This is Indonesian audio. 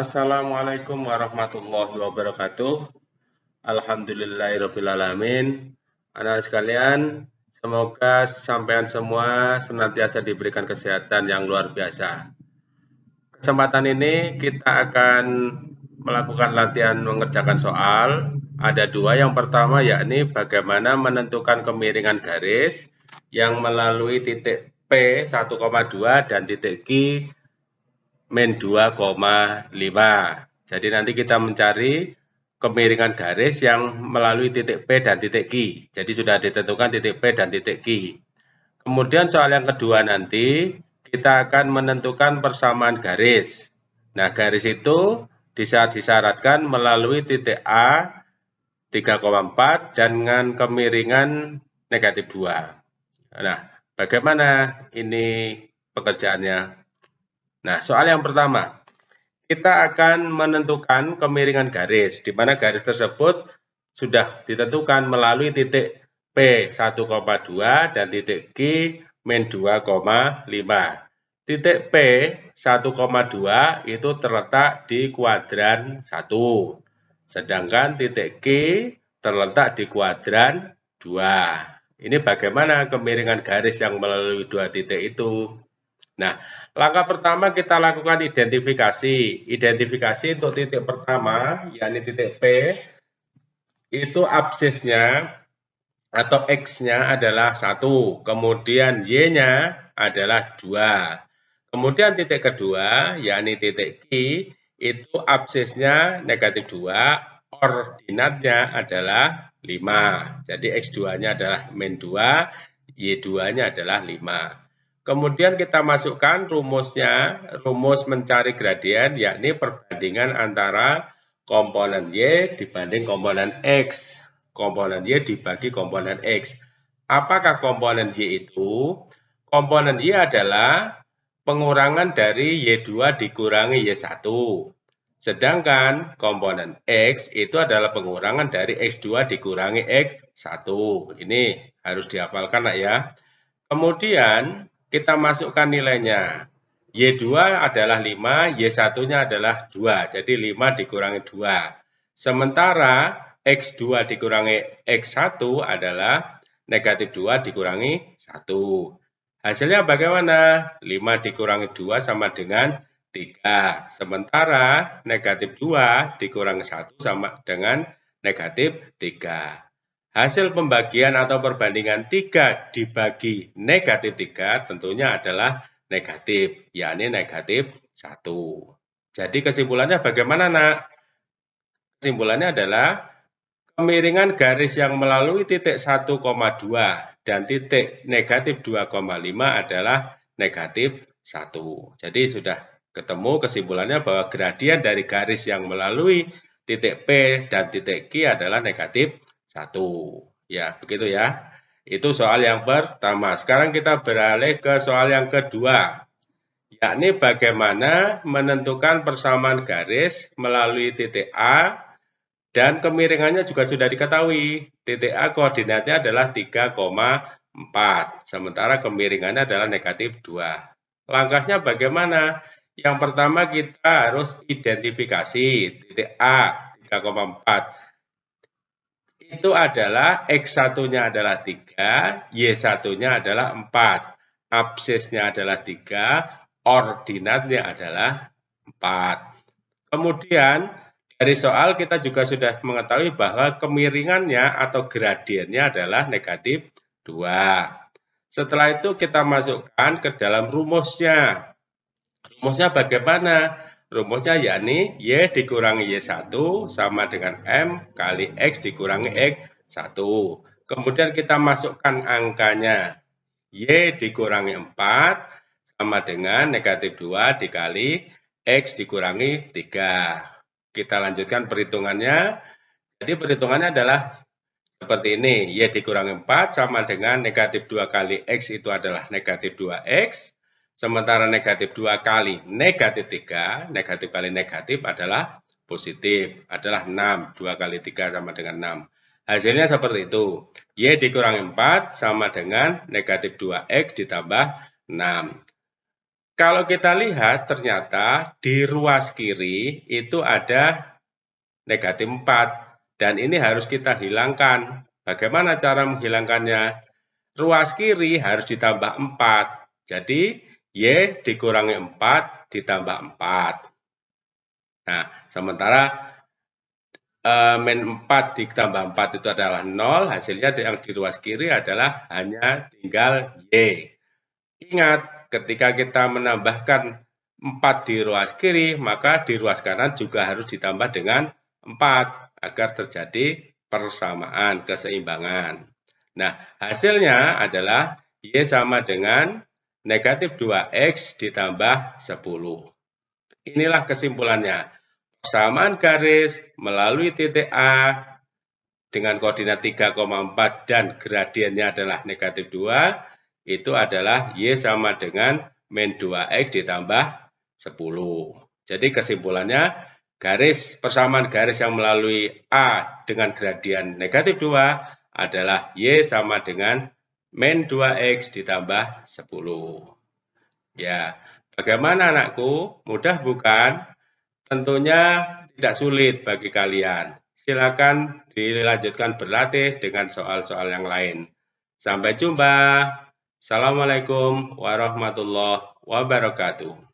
Assalamualaikum warahmatullahi wabarakatuh. Alhamdulillahirrabbilalamin. Anak-anak sekalian, semoga sampean semua senantiasa diberikan kesehatan yang luar biasa. Kesempatan ini kita akan melakukan latihan mengerjakan soal. Ada dua. Yang pertama yakni bagaimana menentukan kemiringan garis yang melalui titik P 1,2 dan titik Q min 2,5. Jadi nanti kita mencari kemiringan garis yang melalui titik P dan titik Q. Jadi sudah ditentukan titik P dan titik Q. Kemudian soal yang kedua nanti kita akan menentukan persamaan garis. Nah, garis itu disyaratkan melalui titik A 3,4 dengan kemiringan negatif 2. Nah, bagaimana ini pekerjaannya? Nah, soal yang pertama, kita akan menentukan kemiringan garis, di mana garis tersebut sudah ditentukan melalui titik P 1,2 dan titik Q min 2,5. Titik P 1,2 itu terletak di kuadran 1, sedangkan titik Q terletak di kuadran 2. Ini bagaimana kemiringan garis yang melalui dua titik itu? Nah, langkah pertama kita lakukan identifikasi. Identifikasi untuk titik pertama, yakni titik P, itu absisnya atau X-nya adalah 1, kemudian Y-nya adalah 2. Kemudian titik kedua, yakni titik Q, itu absisnya negatif 2, ordinatnya adalah 5. Jadi X2-nya adalah min 2, Y2-nya adalah 5. Kemudian kita masukkan rumusnya, rumus mencari gradien, yakni perbandingan antara komponen Y dibanding komponen X. Komponen Y dibagi komponen X. Apakah komponen Y itu? Komponen Y adalah pengurangan dari Y2 dikurangi Y1. Sedangkan komponen X itu adalah pengurangan dari X2 dikurangi X1. Ini harus dihafalkan ya. Kemudian kita masukkan nilainya. Y2 adalah 5, Y1-nya adalah 2. Jadi 5 dikurangi 2. Sementara X2 dikurangi X1 adalah negatif 2 dikurangi 1. Hasilnya bagaimana? 5 dikurangi 2 sama dengan 3. Sementara negatif 2 dikurangi 1 sama dengan negatif 3. Hasil pembagian atau perbandingan 3 dibagi negatif 3 tentunya adalah negatif, yakni negatif 1. Jadi kesimpulannya bagaimana, nak? Kesimpulannya adalah kemiringan garis yang melalui titik 1,2 dan titik negatif 2,5 adalah negatif 1. Jadi sudah ketemu kesimpulannya bahwa gradien dari garis yang melalui titik P dan titik Q adalah negatif 1. Ya, begitu ya. Itu soal yang pertama. Sekarang kita beralih ke soal yang kedua, yakni bagaimana menentukan persamaan garis melalui titik A dan kemiringannya juga sudah diketahui. Titik A koordinatnya adalah 3,4, sementara kemiringannya adalah negatif 2. Langkahnya bagaimana? Yang pertama kita harus identifikasi titik A 3,4. Itu adalah X1-nya adalah 3, Y1-nya adalah 4. Absisnya adalah 3, ordinatnya adalah 4. Kemudian dari soal kita juga sudah mengetahui bahwa kemiringannya atau gradiennya adalah negatif 2. Setelah itu kita masukkan ke dalam rumusnya. Rumusnya bagaimana? Rumusnya yakni Y dikurangi Y1 sama dengan M kali X dikurangi X1. Kemudian kita masukkan angkanya. Y dikurangi 4 sama dengan negatif 2 dikali X dikurangi 3. Kita lanjutkan perhitungannya. Jadi perhitungannya adalah seperti ini. Y dikurangi 4 sama dengan negatif 2 kali X itu adalah negatif 2X. Sementara negatif 2 kali negatif 3, negatif kali negatif adalah positif, adalah 6. 2 kali 3 sama dengan 6. Hasilnya seperti itu. Y dikurangi 4 sama dengan negatif 2X ditambah 6. Kalau kita lihat ternyata di ruas kiri itu ada negatif 4 dan ini harus kita hilangkan. Bagaimana cara menghilangkannya? Ruas kiri harus ditambah 4. Jadi Y dikurangi 4 ditambah 4. Nah, sementara min 4 ditambah 4 itu adalah 0, hasilnya yang di ruas kiri adalah hanya tinggal Y. Ingat, ketika kita menambahkan 4 di ruas kiri, maka di ruas kanan juga harus ditambah dengan 4 agar terjadi persamaan, keseimbangan. Nah, hasilnya adalah Y sama dengan negatif 2X ditambah 10. Inilah kesimpulannya. Persamaan garis melalui titik A dengan koordinat 3,4 dan gradiennya adalah negatif 2, itu adalah Y sama dengan min 2X ditambah 10. Jadi kesimpulannya, persamaan garis yang melalui A dengan gradien negatif 2 adalah Y sama dengan min 2X ditambah 10. Ya, bagaimana anakku? Mudah bukan? Tentunya tidak sulit bagi kalian. Silakan dilanjutkan berlatih dengan soal-soal yang lain. Sampai jumpa. Assalamualaikum warahmatullahi wabarakatuh.